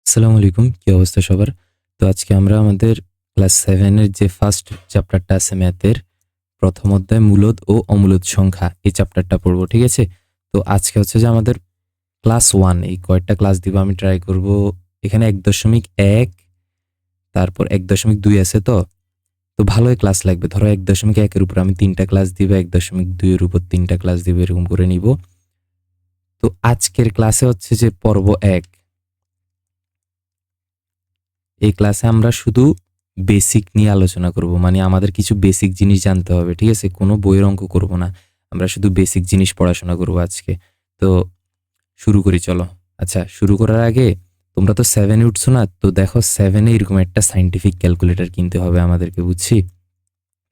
আসসালামু আলাইকুম, কি অবস্থা সবার? তো আজকে আমরা আমাদের ক্লাস 7 এর যে ফার্স্ট চ্যাপ্টারটা আছে ম্যাথের প্রথম অধ্যায় মূলদ ও অমূলদ সংখ্যা এই চ্যাপ্টারটা পড়বো, ঠিক আছে? তো আজকে হচ্ছে যে আমাদের ক্লাস 1 এই কয়েকটা ক্লাস দিব আমি ট্রাই করব। এখানে 1.1 তারপর 1.2 আছে তো তো ভালোই ক্লাস লাগবে। ধরো 1.1 এর উপর আমি 3টা ক্লাস দিব, 1.2 এর উপর 3টা ক্লাস দিব, এরকম করে নিব। তো আজকের ক্লাসে হচ্ছে যে পর্ব 1। এই ক্লাসে আমরা শুধু বেসিক নিয়ে আলোচনা করব, মানে আমাদের কিছু বেসিক জিনিস জানতে হবে, ঠিক আছে? কোনো বইয়ের অঙ্ক করব না, আমরা শুধু বেসিক জিনিস পড়াশোনা করব আজকে। তো শুরু করি, চলো। আচ্ছা, শুরু করার আগে তোমরা তো 7 উঠছো না, তো দেখো 7 এরকম একটা সাইন্টিফিক ক্যালকুলেটর কিনতে হবে আমাদেরকে, বুঝছি?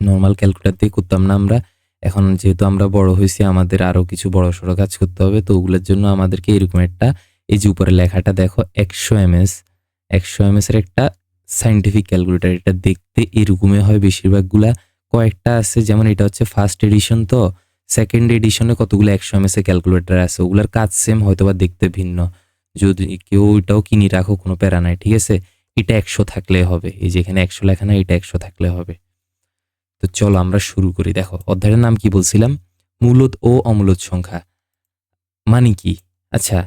নর্মাল ক্যালকুলেটর দিয়ে করতাম না আমরা। এখন যেহেতু আমরা বড় হয়েছি, আমাদের আরো কিছু বড় সড়ো কাজ করতে হবে, তো ওগুলোর জন্য আমাদেরকে এরকম একটা, এই যে উপরে লেখাটা দেখো 100 ms এর একটা সাইন্টিফিক ক্যালকুলেটর। এটা দেখতে এরকমই হয় বেশিরভাগগুলা। কয়েকটা আছে, যেমন এটা হচ্ছে ফার্স্ট এডিশন, তো সেকেন্ড এডিশনে কতগুলো 100 ms এর ক্যালকুলেটর আছে, ওগুলার কাজ সেম, হয়তোবা দেখতে ভিন্ন। যদি কেউ ওইটাও কিনে রাখো, কোনো প্যারা নাই, ঠিক আছে? এটা 100 থাকলে হবে, এই যে এখানে 100 লেখা না, এটা 100 থাকলে হবে। তো চলো আমরা শুরু করি। দেখো অধ্যায়ের নাম কি বলছিলাম? মূলদ ও অমূলদ সংখ্যা। মানে কি? আচ্ছা,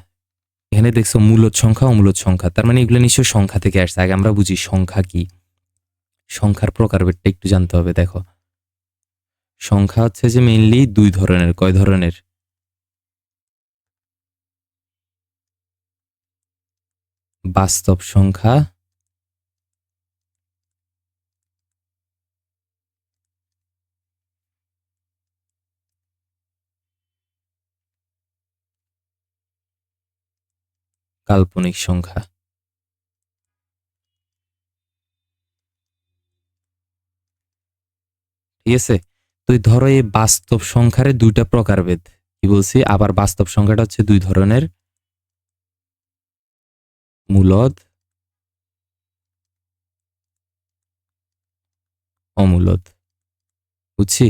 এখানে দেখছো মূলদ সংখ্যা, অমূলদ সংখ্যা, তার মানে এগুলো নিশ্চয়ই সংখ্যা থেকে আসছে। আগে আমরা বুঝি সংখ্যা কি। সংখ্যার প্রকারভেদটা একটু জানতে হবে। দেখো সংখ্যা হচ্ছে যে মেইনলি দুই ধরনের। কয় ধরনের? বাস্তব সংখ্যা কাল্পনিক সংখ্যা। ঠিক আছে? তো ধরো এই বাস্তব সংখ্যার দুইটা প্রকারভেদ। কি বলছি? আবার বাস্তব সংখ্যাটা হচ্ছে দুই ধরনের, মূলদ, অমূলদ। বুঝছি?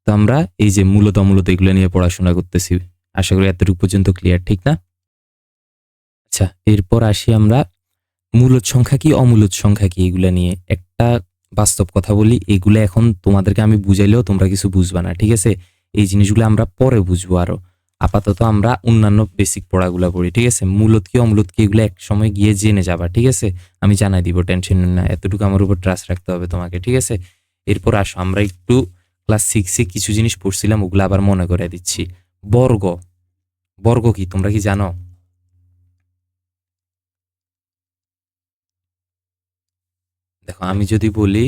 তো আমরা এই যে মূলদ অমূলদ এগুলো নিয়ে পড়াশোনা করতেছি। আশা করি এতটুকু পর্যন্ত ক্লিয়ার, ঠিক না? আচ্ছা, এরপর আসি আমরা মূলদ সংখ্যা কি, অমূলদ সংখ্যা কি, এগুলা নিয়ে একটা বাস্তব কথা বলি। এগুলো এখন তোমাদেরকে আমি বুঝাইলেও তোমরা কিছু বুঝবা না, ঠিক আছে? এই জিনিসগুলো আমরা পরে বুঝবো আরো। আপাতত আমরা অন্যান্য বেসিক পড়াগুলা পড়ি, ঠিক আছে? মূলদ কি, অমূলদ কি, এগুলো এক সময় গিয়ে জেনে যাবা, ঠিক আছে? আমি জানাই দিব, টেনশন না, এতটুকু আমার উপর ট্রাস্ট রাখতে হবে তোমাকে, ঠিক আছে? এরপর আসো আমরা একটু ক্লাস 6 কিছু জিনিস পড়ছিলাম, ওগুলো আবার মনে করে দিচ্ছি। বর্গ। বর্গ কি তোমরা কি জানো? দেখো আমি যদি বলি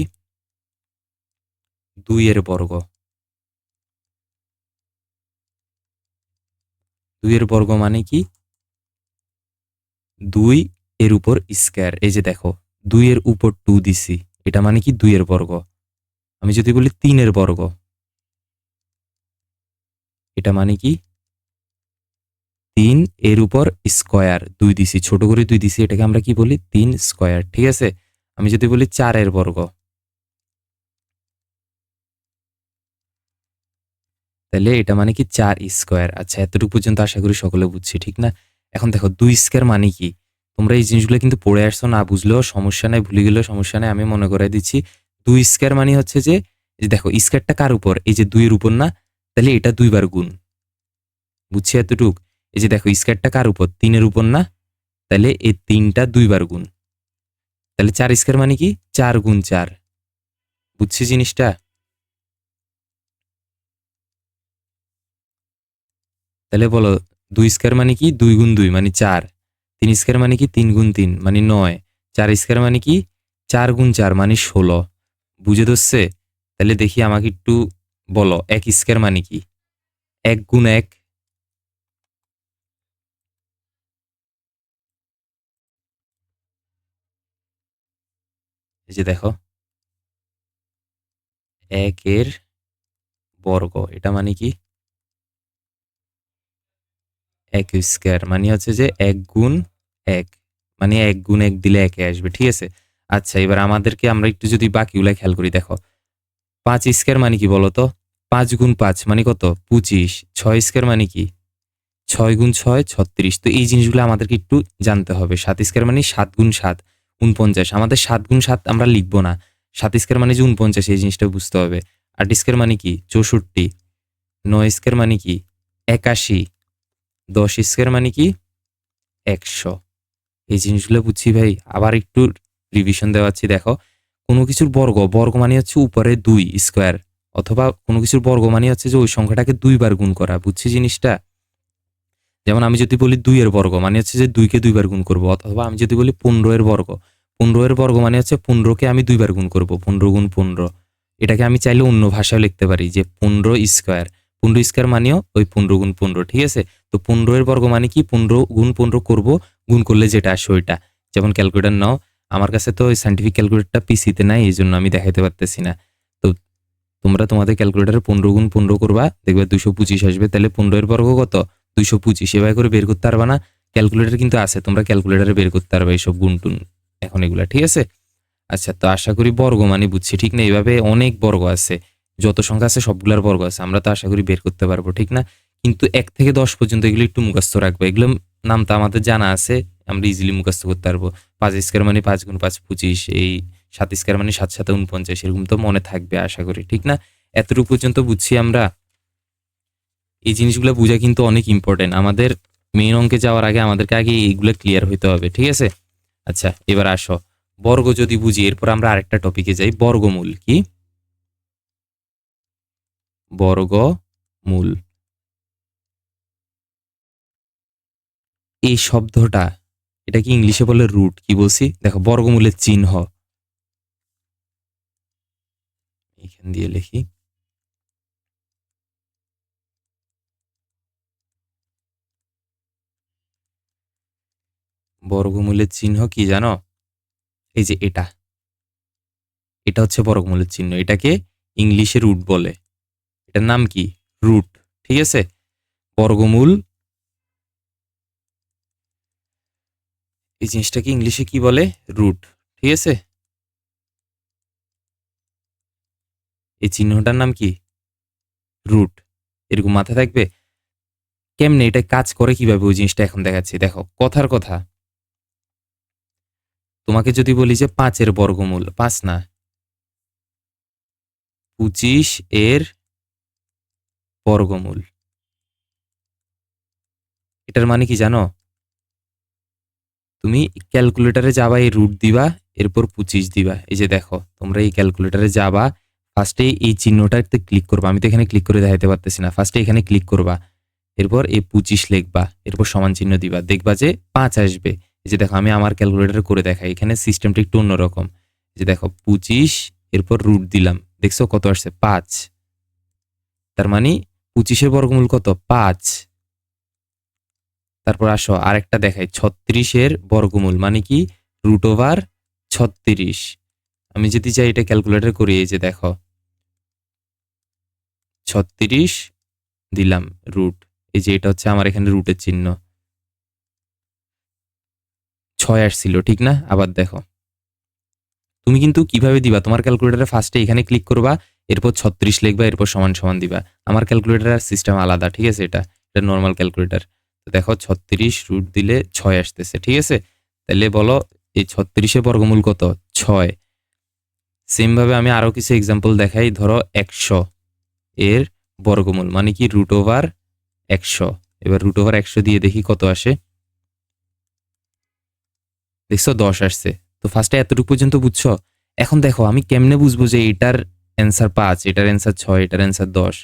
2 এর বর্গ, 2 এর বর্গ মানে কি? 2 এর উপর স্কয়ার। এই যে দেখো 2 এর উপর 2 দিছি, এটা মানে কি 2 এর বর্গ। আমি যদি বলি 3 এর বর্গ, এটা মানে কি 3 এর উপর স্কয়ার 2 দিছি, ছোট করে 2 দিছি, এটাকে আমরা কি বলি? 3 স্কয়ার, ঠিক আছে? আমি যদি বলি 4 এর বর্গ, তাহলে এটা মানে কি 4 স্কয়ার। আচ্ছা, এতটুকু পর্যন্ত আশা করি সকলে বুঝছি, ঠিক না? এখন দেখো 2 স্কয়ার মানে কি? তোমরা এই জিনিসগুলো কিন্তু পড়ে আসছো, না বুঝলেও সমস্যা নাই, ভুলে গেলেও সমস্যা নাই, আমি মনে করাই দিচ্ছি। 2 স্কয়ার মানে হচ্ছে যে, এই যে দেখো স্কয়ারটা কার উপর? এই যে 2 এর উপর না? তাহলে এটা 2 বার গুণ। বুঝছি এতটুক? এই যে দেখো স্কয়ারটা কার উপর? 3 এর উপর না? তাহলে এই 3টা 2 বার গুণ। তাহলে 4 স্কয়ার মানে কি? 4 গুণ 4। বুঝছি জিনিসটা? তাহলে বলো 2 স্কয়ার মানে কি? 2 গুণ 2 মানে 4। 3 স্কয়ার মানে কি? 3 গুণ 3 মানে 9। 4 স্কয়ার মানে কি? 4 গুণ 4 মানে 16। বুঝে ধরছে? তাহলে দেখি আমাকে একটু বলো 1 স্কয়ার মানে কি? 1 গুণ 1। এই যে দেখো 1 এর বর্গ, এটা মানে কি? 1 স্কয়ার মানে হচ্ছে যে 1 গুণ 1, মানে 1 গুণ 1 দিলে 1 এ আসবে, ঠিক আছে? আচ্ছা, এবার আমাদেরকে আমরা একটু যদি বাকিগুলা খেয়াল করি, দেখো 5 স্কয়ার মানে কি বলো তো? 5 গুণ 5 মানে কত? 25। 6 স্কয়ার মানে কি? 6 গুণ 6 36। তো এই জিনিসগুলো আমাদেরকে একটু জানতে হবে। 7 স্কয়ার মানে 7 গুণ 7 49। আমাদের 7 গুণ 7 আমরা লিখবো না। 7 স্কয়ার মানে যে 49, এই জিনিসটা বুঝতে হবে। 8 স্কয়ার মানে কি 64, 9 স্কয়ার মানে কি 81, 10 স্কয়ার মানে কি 100। এই জিনিসগুলো বুঝছি ভাই। আবার একটু রিভিশন দেওয়াচ্ছি। দেখো, কোনো কিছুর বর্গ, বর্গ মানে হচ্ছে উপরে 2 স্কয়ার, অথবা কোনো কিছুর বর্গ মানে হচ্ছে যে ওই সংখ্যাটাকে 2 বার গুণ করা। বুঝছি জিনিসটা? যেমন আমি যদি বলি 2 এর বর্গ মানে হচ্ছে যে 2 কে 2 বার গুণ করব, অথবা আমি যদি বলি 15 এর বর্গ, 15 এর বর্গ মানে হচ্ছে 15 কে আমি 2 বার গুণ করব, 15 গুণ 15। এটাকে আমি চাইলে অন্য ভাষায় লিখতে পারি যে 15 স্কয়ার। 15 স্কয়ার মানেও ওই 15 গুণ 15, ঠিক আছে? তো 15 এর বর্গ মানে কি 15 গুণ 15 করব, গুণ করলে যেটা আসে ওইটা। যেমন ক্যালকুলেটর নাও, আমার কাছে তো ওই সায়েন্টিফিক ক্যালকুলেটরটা পিসিতে নাই, এইজন্য আমি দেখাইতে পারতেছি না। তো তোমরা তোমাদের ক্যালকুলেটরে 15 গুণ 15 করবা, দেখবে 225 আসবে। তাহলে 15 এর বর্গ কত? 225। এভাবে করে বের করতে পারবা না? ক্যালকুলেটর কিন্তু আছে, তোমরা ক্যালকুলেটরে বের করতে পারবে এইসব গুণ টুন এখন এগুলা, ঠিক আছে? আচ্ছা, তো আশা করি বর্গ মানে বুঝছি, ঠিক না? এইভাবে অনেক বর্গ আছে, যত সংখ্যা আছে সবগুলার বর্গ আছে, আমরা তো আশা করি বের করতে পারবো, ঠিক না? কিন্তু 1 থেকে 10 পর্যন্ত এগুলো একটু মুখস্থ রাখবো। এগুলো নাম তো আমাদের জানা আছে, আমরা ইজিলি মুখস্থ করতে পারবো। 5 স্কয়ার মানে 5 গুণ 5 25, এই 7 স্কয়ার মানে 7 7 49, এরকম তো মনে থাকবে আশা করি, ঠিক না? এতটুকু পর্যন্ত বুঝছি আমরা। এই জিনিসগুলো বোঝা কিন্তু অনেক ইম্পর্টেন্ট। আমাদের মেইন অঙ্কে যাওয়ার আগে আমাদেরকে আগে এইগুলো ক্লিয়ার হইতে হবে, ঠিক আছে? আচ্ছা, এবার আসো, বর্গ যদি বুঝি, এরপর আমরা আরেকটা টপিকে যাই। বর্গমূল কি? বর্গমূল এই শব্দটা, এটা কি ইংলিশে বলে রুট? কি বলছি দেখো, বর্গমূলের চিহ্ন, এখান দিয়ে লিখি। বর্গমূলের চিহ্ন কি জানো? এই যে এটা, এটা হচ্ছে বর্গমূলের চিহ্ন। এটাকে ইংলিশে রুট বলে। এটার নাম কি? রুট, ঠিক আছে? বর্গমূল এই জিনিসটাকে ইংলিশে কি বলে? রুট, ঠিক আছে? এই চিহ্নটার নাম কি? রুট। এরকম মাথায় থাকবে। কেমনে এটা কাজ করে, কিভাবে, ওই জিনিসটা এখন দেখাচ্ছি। দেখো, কথার কথা, তোমাকে যদি বলি যে 5 এর বর্গমূল, 5 না 25 এর বর্গমূল, এটার মানে কি জানো? তুমি ক্যালকুলেটরে যাবা, এই রুট দিবা, এরপর 25 দিবা। এই যে দেখো, তোমরা এই ক্যালকুলেটরে যাবা, ফার্স্টে এই চিহ্নটাতে ক্লিক করবা। আমি তো এখানে ক্লিক করে দেখাইতে পারতেছি না। ফার্স্টে এখানে ক্লিক করবা, এরপর এই 25 লিখবা, এরপর সমান চিহ্ন দিবা, দেখবা যে 5 আসবে। এই যে দেখো, আমি আমার ক্যালকুলেটরে করে দেখাই, এখানে সিস্টেমটা একটু অন্যরকম। এই যে দেখো, 25 এরপর রুট দিলাম, দেখছো কত আসছে? 5। তার মানে 25 এর বর্গমূল কত? 5। তারপর আসো আরেকটা দেখাই, 36 এর বর্গমূল মানে কি? Root over 36। আমি যদি চাই এটা ক্যালকুলেটর করি, এই যে দেখো, 36 দিলাম রুট, এই যে এটা হচ্ছে আমার এখানে রুটের চিহ্ন, 6 আসছিল, ঠিক না? আবার দেখো, তুমি কিন্তু কিভাবে দিবা, তোমার ক্যালকুলেটরে ফার্স্টে এখানে ক্লিক করবা, এরপর 36 লিখবা, এরপর সমান সমান দিবা। আমার ক্যালকুলেটরের সিস্টেম আলাদা, ঠিক আছে? এটা এটা নর্মাল ক্যালকুলেটর। তো দেখো, 36 রুট দিলে 6 আসতেছে, ঠিক আছে? তাহলে বলো, এই 36 এর বর্গমূল কত? 6। সেম ভাবে আমি আরো কিছু এক্সাম্পল দেখাই। ধরো 100 এর বর্গমূল মানে কি? Root over 100। এবার রুট ওভার 100 দিয়ে দেখি কত আসে। দেখছো 10 আসছে। তো ফার্স্টে এতটুকু পর্যন্ত বুঝছো? এখন দেখো, আমি কেমনে বুঝবো যে এটার অ্যান্সার 5, এটার অ্যান্সার 6, এটার অ্যান্সার 10?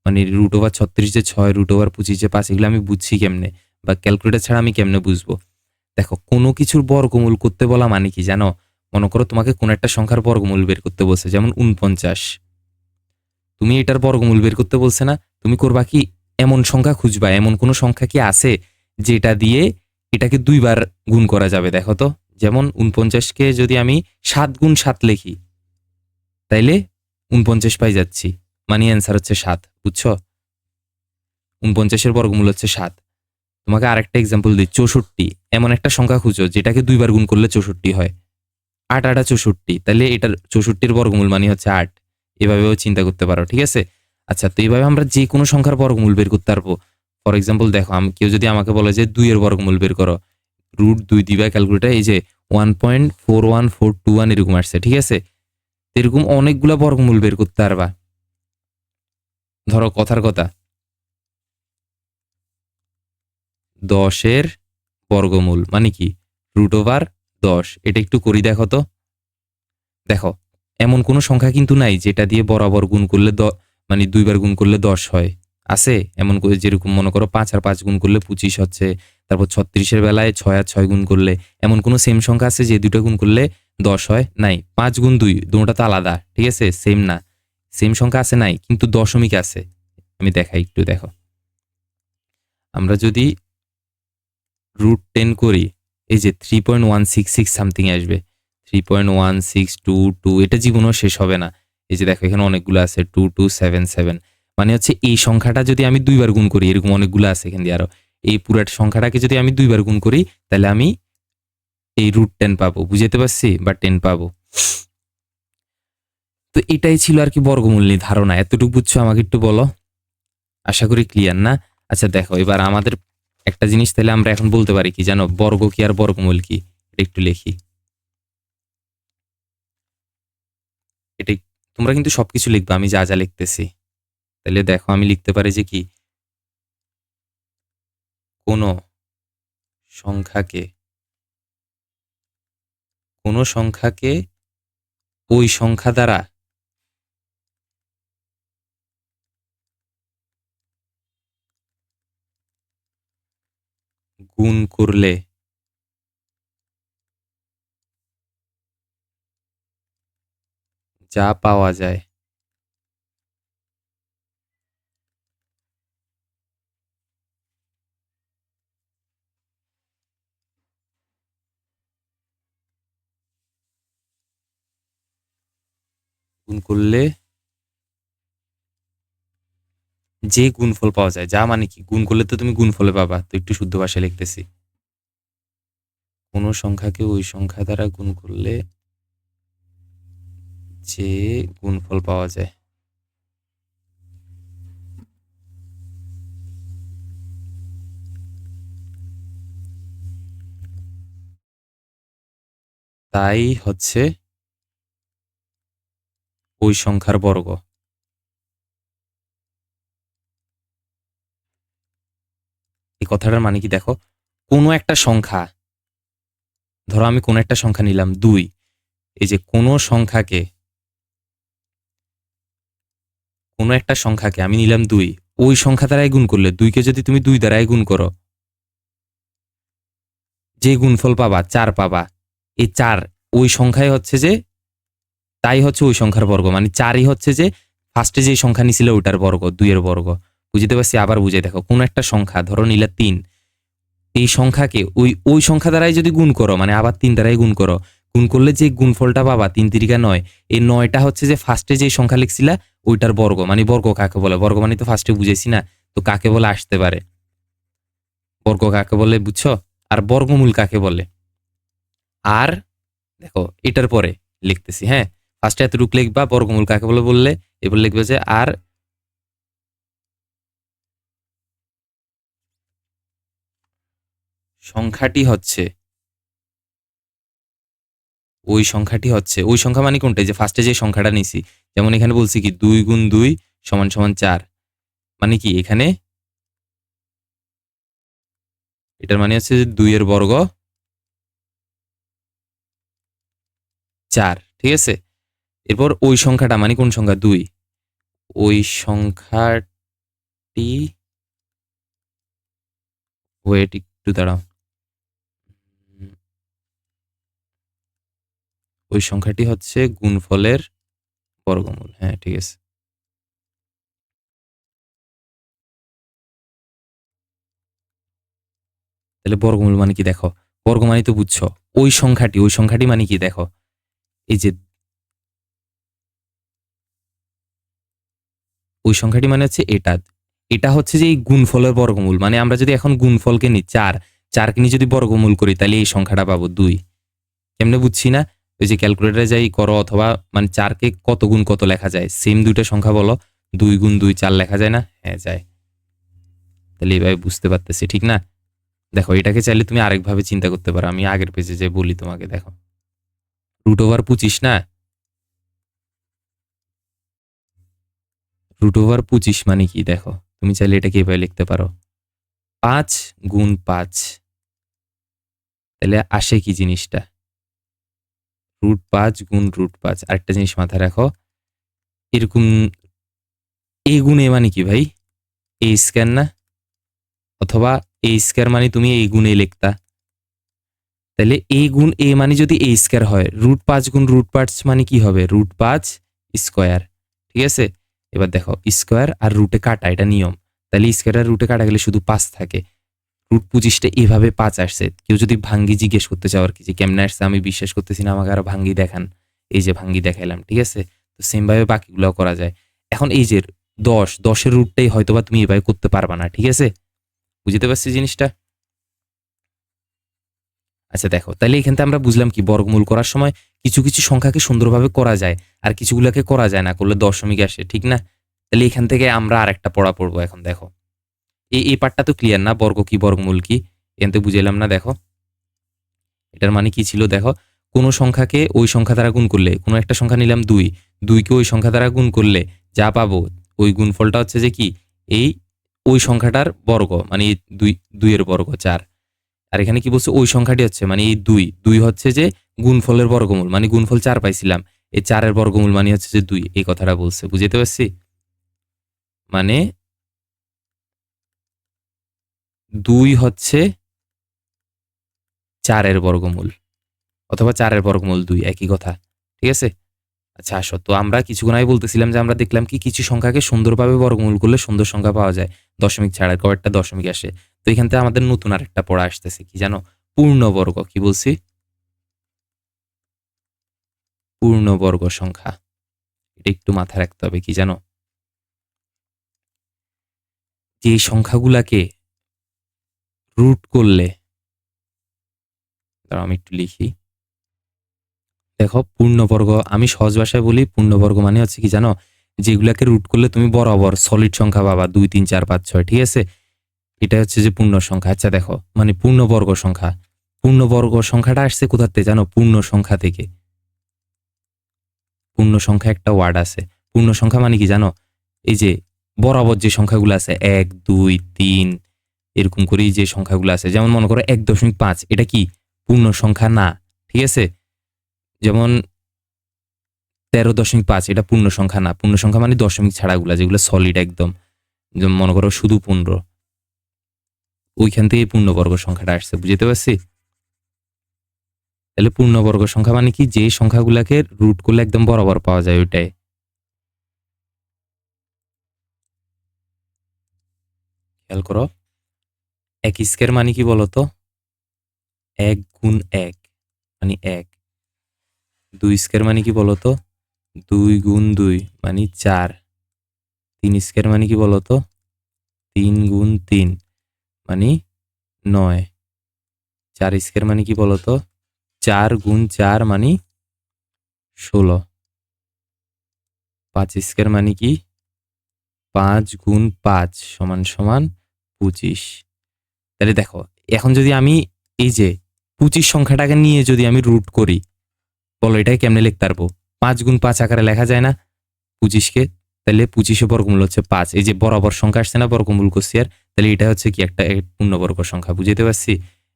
মানে রুট ওভার 36 যে 6, রুট ওভার 25 যে 5, এগুলো আমি বুঝছি কেমনে? বা ক্যালকুলেটর ছাড়া আমি কেমনে বুঝবো? দেখো, কোনো কিছুর বর্গমূল করতে বলা মানে কি জানো? মনে করো তোমাকে কোন একটা সংখ্যার বর্গমূল বের করতে বলছে, যেমন 49। তুমি এটার বর্গমূল বের করতে বলছে না? তুমি করবা কি? এমন সংখ্যা খুঁজবা, এমন কোন সংখ্যা কি আছে যেটা দিয়ে এটাকে 2 বার গুণ করা যাবে। দেখো তো, যেমন 49কে যদি আমি 7 গুণ 7 লিখি, তাইলে 49 পাই যাচ্ছি, মানে অ্যান্সার হচ্ছে 7। বুঝছো? 49-এর বর্গমূল হচ্ছে 7। তোমাকে আরেকটা এক্সাম্পল দিই, 64। এমন একটা সংখ্যা খুঁজো যেটাকে 2 বার গুণ করলে 64 হয়। 8 8 64, তাহলে এটার 64-এর বর্গমূল মানে হচ্ছে 8। এভাবেও চিন্তা করতে পারো, ঠিক আছে? আচ্ছা, তো এইভাবে আমরা যে কোনো সংখ্যার বর্গমূল বের করতে পারবো। ফর এক্সাম্পল দেখো কেউ যদি আমাকে বলে যে 2 এর বর্গমূল বের করো, √2 দিবা ক্যালকুলেটর, এই যে 1.41421 এরকম আসছে, ঠিক আছে? এরকম অনেকগুলা বর্গমূল বের করতে পারবা। ধরো কথার কথা 10 এর বর্গমূল মানে কি √10। এটা একটু করি দেখো তো। দেখো এমন কোনো সংখ্যা কিন্তু নাই যেটা দিয়ে বরাবর গুণ করলে মানে 2 বার গুণ করলে 10 হয়। আছে এমন করে, যেরকম মনে করো 5 আর 5 গুণ করলে 25 হচ্ছে, তারপর 36 এর বেলায় 6 আর 6 গুণ করলে, এমন কোনো সেম সংখ্যা আছে যে দুটো গুণ করলে 10 হয়? নাই। 5 গুণ 2 দুটোটা তো আলাদা, ঠিক আছে? সেম না, সেম সংখ্যা আছে নাই, কিন্তু দশমিক আছে। আমি দেখাই একটু, দেখো আমরা যদি √10 করি, এই যে 3.166 সামথিং আসবে, 3.1622, এটা জীবনেও শেষ হবে না। এই যে দেখো এখানে অনেকগুলো আছে 2277, মানে হচ্ছে এই সংখ্যাটা যদি আমি 2 বার গুণ করি, এরকম অনেকগুলো আছে এখান দিয়ে আরো, এই পুরাটা সংখ্যাটাকে যদি আমি 2 বার গুণ করি তাহলে আমি এই √10 পাবো, বুঝতে পারছি, বা 10 পাবো। তো এটাই ছিল আর কি বর্গমূল নিয়ে ধারণা। এতটুকু বুঝছো? আমাকে একটু বলো, আশা করি ক্লিয়ার না? আচ্ছা দেখো এবার আমাদের একটা জিনিস তাহলে আমরা এখন বলতে পারি কি জানো, বর্গ কি আর বর্গমূল কি, এটা একটু লিখি। এটা তোমরা কিন্তু সবকিছু লিখবা আমি যা যা লিখতেছি। তাহলে দেখো আমি লিখতে পারি যে কি, কোনো সংখ্যাকে ওই সংখ্যা দ্বারা গুণ করলে যা পাওয়া যায় গুণ করলে যে গুণফল পাওয়া যায়, যা মানে কি, গুণ করলে তো তুমি গুণফলে পাবা, তো একটু শুদ্ধ ভাষায় লিখতেছি, কোনো সংখ্যাকে ওই সংখ্যা দ্বারা গুণ করলে যে গুণফল পাওয়া যায়। তাই হচ্ছে ওই সংখ্যার বর্গ। এই কথাটার মানে কি দেখো, কোনো একটা সংখ্যা, ধরো আমি কোনো একটা সংখ্যা নিলাম 2, এই যে কোনো একটা সংখ্যাকে আমি নিলাম 2, ওই সংখ্যা দ্বারাই গুণ করলে, 2কে যদি তুমি 2 দ্বারাই গুণ করো, যে গুণফল পাবা 4 পাবা। এই 4 ওই সংখ্যায় হচ্ছে যে, তাই হচ্ছে ওই সংখ্যার বর্গ, মানে 4ই হচ্ছে যে ফার্স্টে যে সংখ্যা নিছিল ওইটার বর্গ, 2 এর বর্গ। বুঝতে পারছি? আবার বুঝে দেখো, কোন একটা সংখ্যা ধরো নিলে 3, এই সংখ্যাকে ওই সংখ্যা দ্বারাই যদি গুণ করো, মানে আবার 3 দ্বারাই গুণ করো, গুণ করলে যে গুণফলটা পাবা 3 3 9, এই 9টা হচ্ছে যে ফার্স্টে যে সংখ্যা লিখছিলা ওইটার বর্গ। মানে বর্গ কাকে বলে, বর্গ মানে তো ফার্স্টে বুঝেছি না, তো কাকে বলে আসতে পারে, বর্গ কাকে বলে বুঝছো? আর বর্গমূল কাকে বলে। আর দেখো এটার পরে লিখতেছি, হ্যাঁ, ফার্স্টে এতটুকু লিখবা বর্গমূল কাকে বলে বললে, এবার লিখবে যে আর সংখ্যাটি হচ্ছে ওই সংখ্যা মানে কোনটা, যে ফার্স্টে যে সংখ্যাটা নিছি, যেমন এখানে বলছি কি 2 গুণ 2 সমান সমান 4, মানে কি এখানে এটার মানে হচ্ছে যে 2 এর বর্গ 4, ঠিক আছে? এরপর ওই সংখ্যাটা মানে কোন সংখ্যা, 2, ওই সংখ্যাটি, ওয়েট একটু দাঁড়াও, ওই সংখ্যাটি হচ্ছে গুণফলের বর্গমূল। হ্যাঁ ঠিক আছে। তাহলে বর্গমূল মানে কি দেখো, বর্গ মানে তো বুঝছো, ওই সংখ্যাটি মানে কি দেখো, এই যে ওই সংখ্যাটি মানে হচ্ছে এটা হচ্ছে যে এই গুণফলের বর্গমূল। মানে আমরা যদি এখন গুণফলকে নিই 4কে নিয়ে যদি বর্গমূল করি তাহলে এই সংখ্যাটা পাবো 2। কেমনে বুঝছি না, ওই যে ক্যালকুলেটরে যাই করো, অথবা মানে 4কে কত গুণ কত লেখা যায়, সেম দুইটা সংখ্যা বলো, 2 গুণ 2 4 লেখা যায় না? হ্যাঁ যায়। তাহলে এইভাবে বুঝতে পারতেছি, ঠিক না? দেখো এটাকে চাইলে তুমি আরেকভাবে চিন্তা করতে পারো, আমি আগের পেজে যে বলি তোমাকে, দেখো √25 না, √25 মানে কি দেখো, তুমি চাইলে এটাকে এভাবে লিখতে পারো 5 গুণ 5, তাহলে আসে কি জিনিসটা, √5 গুণ √5। আরেকটা জিনিস মাথায় রাখো, এরকম এ গুণ এ মানে কি ভাই, এ স্কয়ার না, অথবা এ স্কয়ার মানে তুমি এই গুণ এ লিখতা, তাহলে এ গুণ এ মানে যদি এ স্কয়ার হয়, √5 গুণ √5 মানে কি হবে, √5 স্কয়ার, ঠিক আছে? এবার দেখো স্কয়ার আর রুটে কাটা, এটা নিয়ম, তাহলে স্কয়ার আর রুটে কাটা গেলে শুধু 5 থাকে। √25টা এভাবে 5 আসছে। কেউ যদি ভাঙ্গি জিজ্ঞেস করতে চাও আর কি যে কেমনে আসছে, আমি বিশ্বাস করতেছি না, আমাকে আরো ভাঙ্গি দেখান, এই যে ভাঙ্গি দেখাইলাম, ঠিক আছে? তো সেম ভাবে বাকিগুলো করা যায়। এখন এই যে 10 এর রুটটাই হয়তোবা তুমি এভাবে করতে পারবা না, ঠিক আছে? বুঝতে পারছি জিনিসটা? আচ্ছা দেখো, তাহলে এখান থেকে আমরা বুঝলাম কি, বর্গমূল করার সময় কিছু কিছু সংখ্যাকে সুন্দরভাবে করা যায় আর কিছুগুলোকে করা যায় না, করলে দশমিক আসে, ঠিক না? তাহলে এখান থেকে আমরা আরেকটা পড়া পড়বো এখন। দেখো এই পার্টটা তো ক্লিয়ার না, বর্গ কি বর্গমূল কি এখান থেকে বুঝাইলাম না। দেখো এটার মানে কি ছিল, দেখো কোনো সংখ্যাকে ওই সংখ্যা দ্বারা গুণ করলে, কোনো একটা সংখ্যা নিলাম 2, 2কে ওই সংখ্যা দ্বারা গুণ করলে যা পাবো ওই গুণফলটা হচ্ছে যে কি, এই ওই সংখ্যাটার বর্গ, মানে 2 এর বর্গ 4। আর এখানে কি বলছে, ওই সংখ্যাটি হচ্ছে মানে এই 2 হচ্ছে যে গুণফলের বর্গমূল, মানে গুণফল 4 পাইছিলাম, এই 4-এর বর্গমূল মানে হচ্ছে যে 2, এই কথাটা বলছে, বুঝতে পারছি? মানে 2 হচ্ছে 4-এর বর্গমূল, অথবা 4-এর বর্গমূল 2, একই কথা, ঠিক আছে? আচ্ছা আসো, তো আমরা কিছুক্ষণ আগে বলতেছিলাম যে আমরা দেখলাম কি কিছু সংখ্যাকে সুন্দরভাবে বর্গমূল করলে সুন্দর সংখ্যা পাওয়া যায়, দশমিক ছাড়া কয়েকটা দশমিক আসে। তো এখান থেকে আমাদের নতুন আরেকটা পড়া আসতেছে, কি জানো, পূর্ণবর্গ। কি বলছি? পূর্ণবর্গ সংখ্যা, এটা একটু মাথায় রাখতে হবে। কি জানো, যে সংখ্যাগুলাকে রুট করলে, দাঁড়াও আমি একটু লিখি, দেখো পূর্ণবর্গ, আমি সহজ ভাষায় বলি, পূর্ণবর্গ মানে হচ্ছে কি জানো, যেগুলাকে রুট করলে তুমি বরাবর সলিড সংখ্যা পাবা, 2 3 4 5 6, ঠিক আছে? এটা হচ্ছে যে পূর্ণ সংখ্যা। আচ্ছা দেখো, মানে পূর্ণবর্গ সংখ্যা, পূর্ণবর্গ সংখ্যাটা আসছে কোথা থেকে জানো, পূর্ণ সংখ্যা থেকে। পূর্ণ সংখ্যা একটা ওয়ার্ড আছে, পূর্ণ সংখ্যা মানে কি জানো, এই যে বরাবর যে সংখ্যাগুলো আছে 1 2 3 এরকম করেই যে সংখ্যাগুলো আছে, যেমন মনে করো 1.5, এটা কি পূর্ণ সংখ্যা না, ঠিক আছে? যেমন 13.5, এটা পূর্ণ সংখ্যা না। পূর্ণ সংখ্যা মানে দশমিক ছাড়াগুলা, যেগুলো সলিড একদম, যেমন মনে করো শুধু 15, ওইখান থেকে পূর্ণবর্গ সংখ্যাটা আসছে, বুঝতে পারছি? তাহলে পূর্ণবর্গ সংখ্যা মানে কি, যে সংখ্যাগুলাকে রুট করলে একদম বরাবর পাওয়া যায়, ওইটাই। খেয়াল করো, 1 স্কয়ার মানে কি বলতো, 1 গুণ 1 মানে 1। 2 স্কয়ার মানে কি বলতো, 2 গুণ 2 মানে 4। 3 স্কয়ার মানে কি বলতো, 3 গুণ 3 মানে 9। 4 স্কয়ার মানে কি বলতো, 4 গুণ 4 মানে 16। 5 স্কয়ার মানে কি, 5 গুণ 5 সমান সমান 25। তাহলে দেখো, এখন যদি আমি এই যে 25 সংখ্যাটাকে নিয়ে যদি আমি রুট করি, বলো এটাকে কেমনে লিখতে পারবো? 5 গুণ 5 আকারে লেখা যায় না 25কে? তাহলে 25 বর্গমূল হচ্ছে 5, এই যে বরাবর সংখ্যা আসছে না, বর্গমূল করছি, আর তাহলে এটা হচ্ছে কি একটা পূর্ণবর্গ সংখ্যা, বুঝতে পারছি?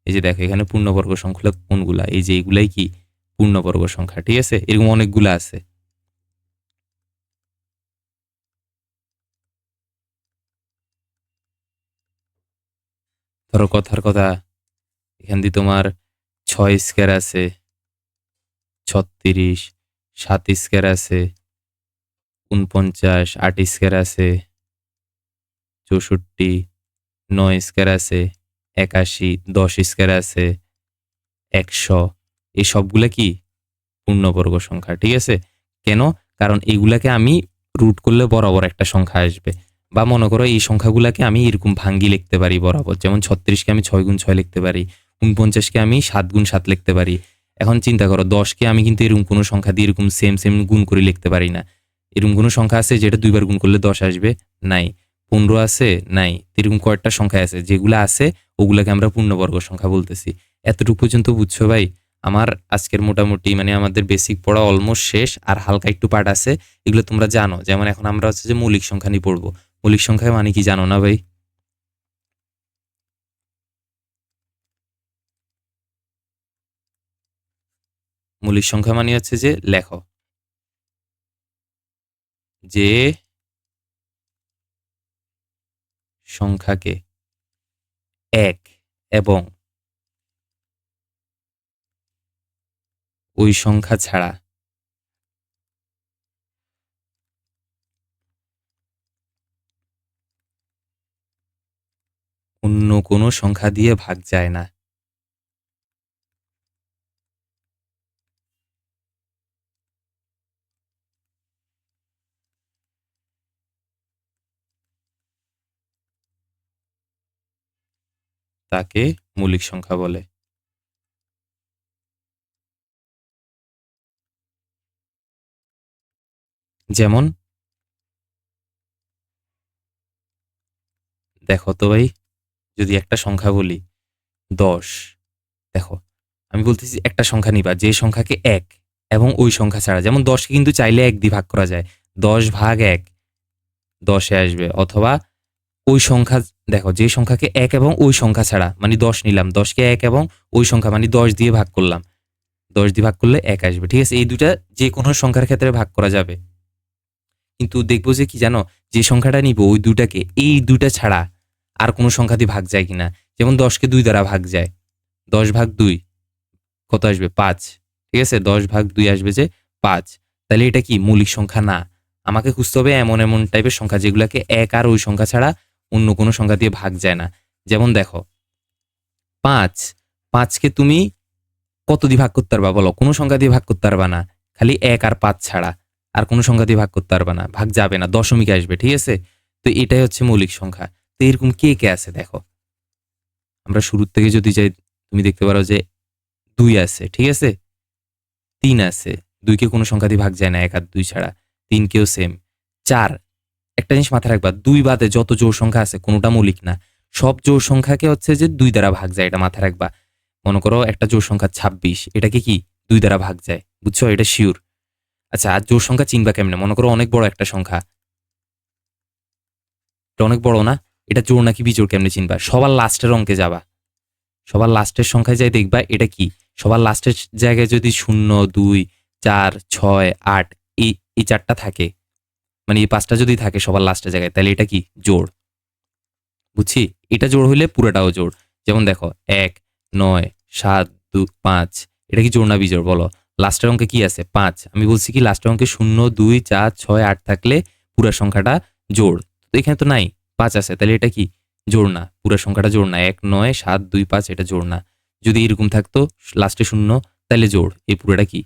এই যে দেখো এখানে পূর্ণবর্গ সংখ্যা কোনগুলা, এই যে এগুলাই কি পূর্ণবর্গ সংখ্যা, ঠিক আছে? এরকম অনেকগুলা আছে। ধরো কথার কথা, এখান দিয়ে তোমার 6 স্কয়ার আছে 36, 7 স্কয়ার আছে 49, 8 স্কয়ার আছে 64, 9 স্কয়ার আছে 81, 10 স্কয়ার আছে 100। এই সবগুলা কি পূর্ণবর্গ সংখ্যা, ঠিক আছে? কেন? কারণ এইগুলাকে আমি রুট করলে বরাবর একটা সংখ্যা আসবে। বা মনে করো এই সংখ্যাগুলাকে আমি এরকম ভাঙ্গি লিখতে পারি বরাবর, যেমন 36কে আমি 6 গুণ 6 লিখতে পারি, 49কে আমি 7 গুণ 7 লিখতে পারি। এখন চিন্তা করো, 10কে আমি কিন্তু এরকম কোনো সংখ্যা দিয়ে এরকম সেম গুণ করে লিখতে পারি না। এরকম কোনো সংখ্যা আছে যেটা 2 বার গুণ করলে 10 আসবে? নাই। 15 আছে নাই, এরকম কয়েকটা সংখ্যা আছে, যেগুলো আছে ওগুলাকে আমরা পূর্ণবর্গ সংখ্যা বলতেছি। এতটুকু পর্যন্ত বুঝছো ভাই? আমার আজকের মোটামুটি মানে আমাদের বেসিক পড়া অলমোস্ট শেষ, আর হালকা একটু পার্ট আছে, এগুলো তোমরা জানো। যেমন এখন আমরা হচ্ছে যে মৌলিক সংখ্যা নিয়ে পড়বো। মৌলিক সংখ্যা মানে কি জানো না ভাই? মৌলিক সংখ্যা মানে হচ্ছে যে লেখো যে সংখ্যাকে এক এবং ওই সংখ্যা ছাড়া অন্য কোনো সংখ্যা দিয়ে ভাগ যায় না, তাকে মৌলিক সংখ্যা বলে। যেমন দেখো তো ভাই, যদি একটা সংখ্যা বলি 10, দেখো আমি বলতেছি একটা সংখ্যা নিবা যে সংখ্যাকে এক এবং ওই সংখ্যা ছাড়া, যেমন 10কে কিন্তু চাইলে 1 দিয়ে ভাগ করা যায়, 10 ভাগ 1 10-এ আসবে। অথবা ওই সংখ্যা, দেখো যে সংখ্যাকে এক এবং ওই সংখ্যা ছাড়া, মানে 10 নিলাম, 10কে এক এবং ওই সংখ্যা মানে 10 দিয়ে ভাগ করলাম, 10 দিয়ে ভাগ করলে 1 আসবে। ঠিক আছে, এই দুটা যে কোনো সংখ্যার ক্ষেত্রে ভাগ করা যাবে। কিন্তু দেখবো যে কি জানো, যে সংখ্যাটা নিব ওই দুটাকে, এই দুটা ছাড়া আর কোনো সংখ্যা দিয়ে ভাগ যায় কিনা। যেমন 10কে 2 দ্বারা ভাগ যায়, 10 ভাগ 2 কত আসবে? 5। ঠিক আছে, 10 ভাগ 2 আসবে যে 5। তাহলে এটা কি মৌলিক সংখ্যা না। আমাকে খুঁজতে হবে এমন এমন টাইপের সংখ্যা যেগুলোকে এক আর ওই সংখ্যা ছাড়া অন্য কোনো সংখ্যা দিয়ে ভাগ যায় না। যেমন দেখো 5, 5কে তুমি কত দিয়ে ভাগ করতে পারবা বলো? কোনো সংখ্যা দিয়ে ভাগ করতে পারবা না, খালি 1 আর 5 ছাড়া আর কোনো সংখ্যা দিয়ে ভাগ করতে পারবা না, ভাগ যাবে না, দশমিক আসবে। ঠিক আছে, তো এটাই হচ্ছে মৌলিক সংখ্যা। তো এরকম কে কে আছে দেখো, আমরা শুরুর থেকে যদি যাই, তুমি দেখতে পারো যে 2 আছে, ঠিক আছে, 3 আছে, 2কে কোনো সংখ্যা দিয়ে ভাগ যায় না 1 আর 2 ছাড়া, 3কেও সেম। 4, একটা জিনিস মাথায় রাখবা, 2 বাদে যত জোড় সংখ্যা আছে কোনোটা মৌলিক না, সব জোড় সংখ্যাকে হচ্ছে যে 2 দ্বারা ভাগ যায়, এটা মাথায় রাখবা। মনে করো একটা জোড় সংখ্যা 26, এটাকে কি 2 দ্বারা ভাগ যায়, বুঝছো? এটা শিওর। আচ্ছা, আর জোড় সংখ্যা চিনবা কেমনে? মনে করো অনেক বড় একটা সংখ্যা, এটা অনেক বড় না, এটা জোড় নাকি বিজোড় কেমনে চিনবা? সবার লাস্টের অঙ্কে যাবা, সবার লাস্টের সংখ্যায় যাই দেখবা এটা কি, সবার লাস্টের জায়গায় যদি 0, 2, 4, 6, 8 এই এই 4টা থাকে, মানে এই 5টা যদি থাকে সবার লাস্টের জায়গায়, তাহলে এটা কি জোড়। বুঝছি, এটা জোড় হইলে পুরোটাও জোড়। যেমন দেখো 1, 9, 7, 2, 5, এটা কি জোড় না বিজোড় বলো? লাস্টের অঙ্কে কি আছে? 5। আমি বলছি কি লাস্টের অঙ্কে 0, 2, 4, 6, 8 থাকলে পুরো সংখ্যাটা জোড়। তো এখানে তো নাই, 5 আছে, তাহলে এটা কি জোড় না, পুরো সংখ্যাটা জোড় না। 1, 9, 7, 2, 5 এটা জোড় না। যদি এরকম থাকতো লাস্টে 0, তাহলে জোড়, এই পুরোটা কি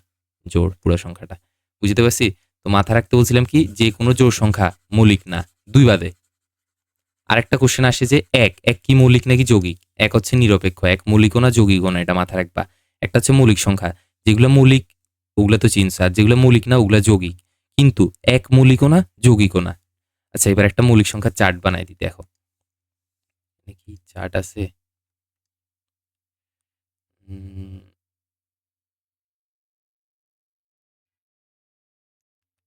জোড়, পুরো সংখ্যাটা। বুঝতে পারছি? তো মাথা রাখতে বলছিলাম কি, যে কোনো জোড় সংখ্যা মৌলিক না, 2 বাদে। আরেকটা কোশ্চেন আসে যে এক কি মৌলিক নাকি যৌগিক? এক হচ্ছে নিরপেক্ষ, এক মৌলিকও না যৌগিকও না, এটা মাথায় রাখবা। একটা হচ্ছে মৌলিক সংখ্যা, যেগুলো মৌলিক ওগুলা তো চিনছ, আর যেগুলো মৌলিক না ওগুলা যৌগিক। কিন্তু এক মৌলিকও না যৌগিকও না। আচ্ছা, এবার একটা মৌলিক সংখ্যা চার্ট বানাই দিই, দেখো কি চার্ট আছে। উম,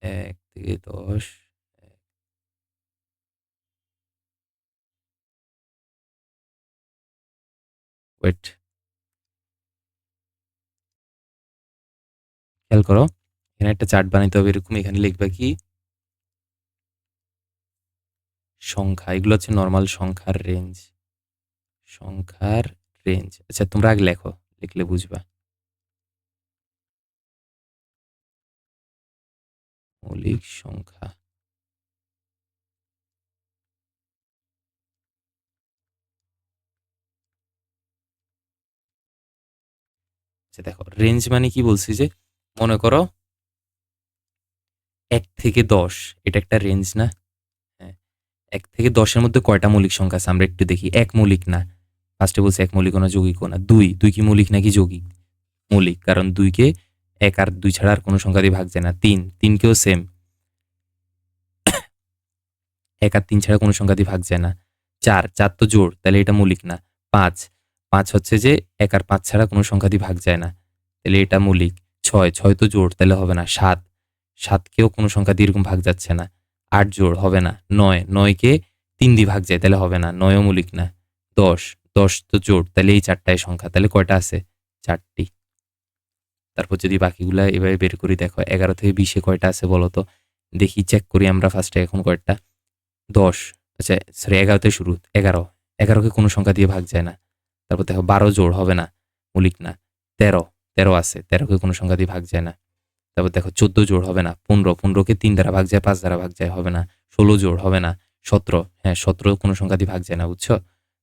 1 থেকে 10, ওয়েট, খেয়াল করো, এখানে একটা চার্ট বানাইতে হবে এরকম। এখানে লিখবা কি সংখ্যা, এগুলো হচ্ছে নর্মাল সংখ্যার রেঞ্জ, সংখ্যার রেঞ্জ। আচ্ছা তোমরা আগে লেখো, লিখলে বুঝবা। মৌলিক সংখ্যা, আচ্ছা দেখো রেঞ্জ মানে কি বলছি যে, মনে করো 1 থেকে 10, এটা একটা রেঞ্জ না? হ্যাঁ, 1 থেকে 10-এর মধ্যে কয়টা মৌলিক সংখ্যা আছে আমরা একটু দেখি। এক মৌলিক না, ফার্স্টে বলছি এক মৌলিক না যৌগিক না। 2 কি মৌলিক নাকি যৌগিক? মৌলিক, কারণ 2কে 1 আর 2 ছাড়া আর কোনো সংখ্যা দিয়ে ভাগ যায় না। 3কেও সেম, 1 আর 3 ছাড়া কোনো সংখ্যা দিয়ে ভাগ যায় না। 4 তো জোড়, তাহলে এটা মৌলিক না। 5 হচ্ছে যে 1 আর 5 ছাড়া কোনো সংখ্যা দিয়ে ভাগ যায় না, তাহলে এটা মৌলিক। 6 তো জোড়, তাহলে হবে না। 7 কেও কোনো সংখ্যা দিয়ে এরকম ভাগ যাচ্ছে না। 8 জোড়, হবে না। 9 কে 3 দিয়ে ভাগ যায়, তাহলে হবে না। 9ও মৌলিক না। 10 তো জোড়, তাহলে এই 4টাই সংখ্যা, তাহলে কয়টা আছে? 4টি। তারপর যদি বাকিগুলা এভাবে বের করি, দেখো 11 থেকে 20 কয়টা আছে বলো তো? দেখি, চেক করি আমরা ফার্স্টে এখন কয়টা। 10, আচ্ছা সরি 11 থেকে শুরু। 11কে কোনো সংখ্যা দিয়ে ভাগ যায় না। তারপর দেখো 12 জোড়, হবে না, মৌলিক না। 13 আছে, 13কে কোনো সংখ্যা দিয়ে ভাগ যায় না। তারপর দেখো 14 জোড়, হবে না। 15কে 3 দ্বারা ভাগ যায়, 5 দ্বারা ভাগ যায়, হবে না। 16 জোড়, হবে না। 17, হ্যাঁ 17 কোনো সংখ্যা দিয়ে ভাগ যায় না, বুঝছো?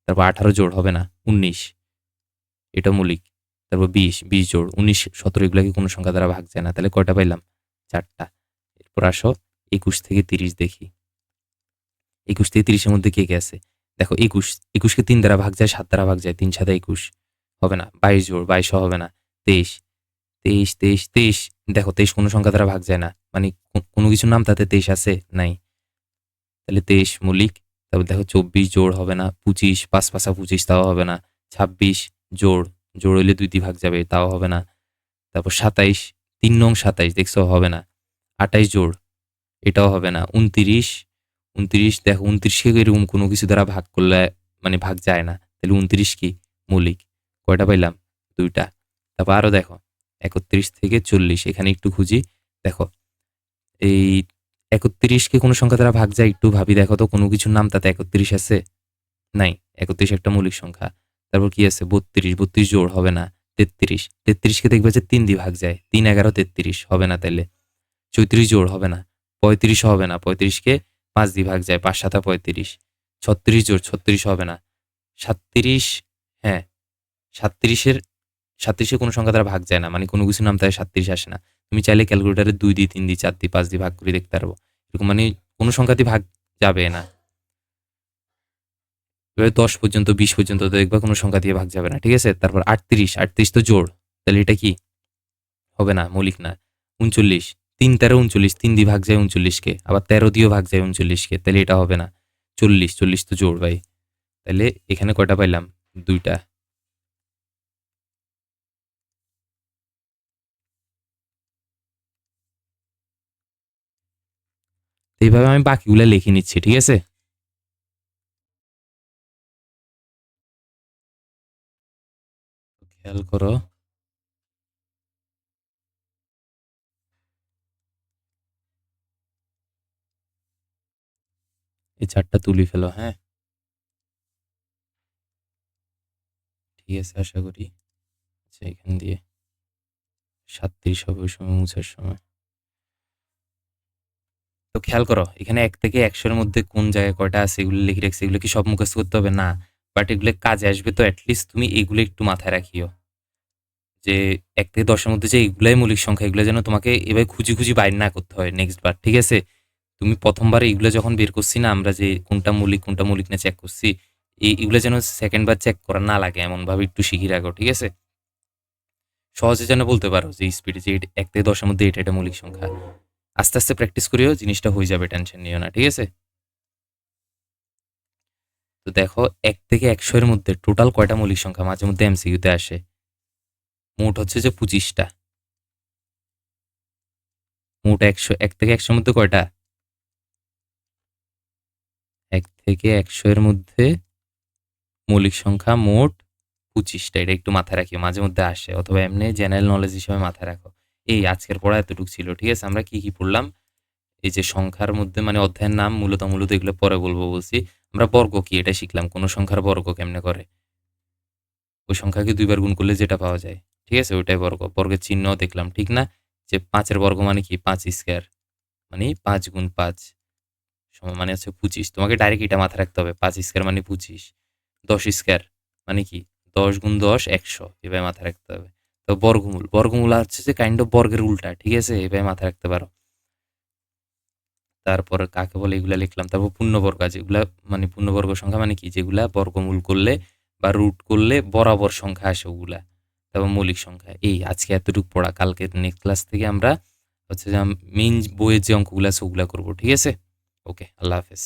তারপর 18 জোড়, হবে না। 19, এটা মৌলিক। তারপর 20 জোড়, 19 17 এগুলাকে কোনো সংখ্যা দ্বারা ভাগ যায় না, তাহলে কয়টা পাইলাম? 4টা। এরপর আসো 21 থেকে 30 দেখি। 21 থেকে 30-এর মধ্যে কে কে আছে? দেখো 21কে 3 দ্বারা ভাগ যায়, 7 দ্বারা ভাগ যায়, 3 7 21, হবে না। 22 জোড়, 22 হবে না। 23, দেখো 23 কোনো সংখ্যা দ্বারা ভাগ যায় না, মানে কোনো কিছুর নাম তাতে 23 আছে নাই, তাহলে 23 মৌলিক। তারপর দেখো 24 জোড়, হবে না। 25 5 5 25, তাও হবে না। 26 জোড় হইলে 2 দিয়ে ভাগ যাবে, তাও হবে না। তারপর 27 3 নং 27, দেখছো, হবে না। 28 জোড়, এটাও হবে না। 29 দেখো 29কে এরকম কোনো কিছু দ্বারা ভাগ করলে মানে ভাগ যায় না, তাহলে 29 কি? মৌলিক। কয়টা পাইলাম? 2টা। তারপর আরো দেখো 31 থেকে 40, এখানে একটু খুঁজি। দেখো এই 31কে কোনো সংখ্যা দ্বারা ভাগ যায়, একটু ভাবি দেখো তো, কোনো কিছুর নাম তাতে 31 আছে নাই, 31 একটা মৌলিক সংখ্যা। তারপর কি আছে? 32 জোড়, হবে না। 33কে দেখবে যে 3 দিয়ে ভাগ যায়, 3 11 33, হবে না তাইলে। 34 জোড়, হবে না। 35 হবে না, 35কে 5 দিয়ে ভাগ যায়, 5 7 35। 36 জোড়, 36 হবে না। 37, হ্যাঁ 37-এ কোনো সংখ্যা দ্বারা ভাগ যায় না, মানে কোনো কিছুর নাম তাই 37 আসে না। তুমি চাইলে ক্যালকুলেটারে 2 দিয়ে 3 দিয়ে 4 দিয়ে 5 দিয়ে ভাগ করে দেখতে পারবো, এরকম মানে কোনো সংখ্যা দিয়ে ভাগ যাবে না। এবার 10 পর্যন্ত 20 পর্যন্ত দেখবা কোনো সংখ্যা দিয়ে ভাগ যাবে না, ঠিক আছে। তারপর 38 তো জোড়, তাহলে এটা কি? হবে না, মৌলিক না। 39 3 13 39, 3 দিয়ে ভাগ যায় 39কে, আবার 13 দিয়েও ভাগ যায় 39কে, তাহলে এটা হবে না। 40 তো জোড় ভাই, তাহলে এখানে কয়টা পাইলাম? 2টা। এইভাবে আমি বাকিগুলো লিখে নিচ্ছি, ঠিক আছে। খেয়াল করো, এই 4টা তুলি ফেলো, হ্যাঁ ঠিক আছে, আশা করি। আচ্ছা এখান দিয়ে 37 হবে ওই সময় মুছার সময়। তো খেয়াল করো, এখানে 1 থেকে 100-এর মধ্যে কোন জায়গায় কয়টা আছে এগুলো লিখে রাখছি, এগুলো কি সব মুখস্থ করতে হবে? না, বাট এগুলো কাজে আসবে, তো অ্যাটলিস্ট তুমি এগুলো একটু মাথায় রাখিও, যে 1 থেকে 10-এর মধ্যে যে এগুলাই মৌলিক সংখ্যা, এগুলো যেন তোমাকে এভাবে খুঁজি বাইর না করতে হয় নেক্সট বার, ঠিক আছে। তুমি প্রথমবার এগুলো যখন বের করছি না আমরা, যে কোনটা মৌলিক না চেক করছি, এগুলো যেন সেকেন্ড বার চেক করা না লাগে, এমন ভাবে একটু শিখিয়ে রাখো, ঠিক আছে। সহজে যেন বলতে পারো যে স্পিডে, যে 1 থেকে 10-এর মধ্যে এটা মৌলিক সংখ্যা। আস্তে আস্তে প্র্যাকটিস করিও, জিনিসটা হয়ে যাবে, টেনশন নিও না, ঠিক আছে। তো দেখো 1 থেকে 100-এর মধ্যে টোটাল কয়টা মৌলিক সংখ্যা মাঝে মধ্যে এমসিকিউতে আসে? মোট হচ্ছে যে 25টা। মোট 1 থেকে 100-এর মধ্যে কয়টা? 1 থেকে 100-এর মধ্যে মৌলিক সংখ্যা মোট 25টা, এটা একটু মাথায় রাখিও, মাঝে মধ্যে আসে, অথবা এমনি জেনারেল নলেজ হিসেবে মাথায় রাখো। এই আজকের পড়া এতটুকু ছিল, ঠিক আছে। আমরা কি পড়লাম? এই যে সংখ্যার মধ্যে মানে অধ্যায়ের নাম মূলত এগুলো পরে বলবো বলছি। আমরা বর্গ কি এটা শিখলাম, কোন সংখ্যার বর্গ কেমনে করে, ওই সংখ্যাকে 2 বার গুণ করলে যেটা পাওয়া যায়, ঠিক আছে, ওইটাই বর্গ। বর্গের চিহ্ন দেখলাম, ঠিক না? যে 5-এর বর্গ মানে কি? 5 স্কয়ার, মানে 5 গুণ 5 সমান মানে হচ্ছে 25। তোমাকে ডাইরেক্ট এটা মাথায় রাখতে হবে, 5 স্কয়ার মানে 25। 10 স্কয়ার মানে কি? 10 গুণ 10 100, এভাবে মাথায় রাখতে হবে। তো বর্গমূল হচ্ছে যে কাইন্ড অফ বর্গের উল্টা, ঠিক আছে, এভাবে মাথায় রাখতে পারো। তারপর কাকে বলে এগুলা লিখলাম। তারপর পূর্ণবর্গ, যেগুলা মানে পূর্ণবর্গ সংখ্যা মানে কি? যেগুলা বর্গমূল করলে বা রুট করলে বরাবর সংখ্যা আসে ওগুলা। তারপর মৌলিক সংখ্যা। এই আজকে এতটুকু পড়া, কালকে নেক্সট ক্লাস থেকে আমরা হচ্ছে যে মেইন বইয়ের যে অঙ্কগুলা আছে ওগুলা করবো, ঠিক আছে। ওকে, আল্লাহ হাফেজ।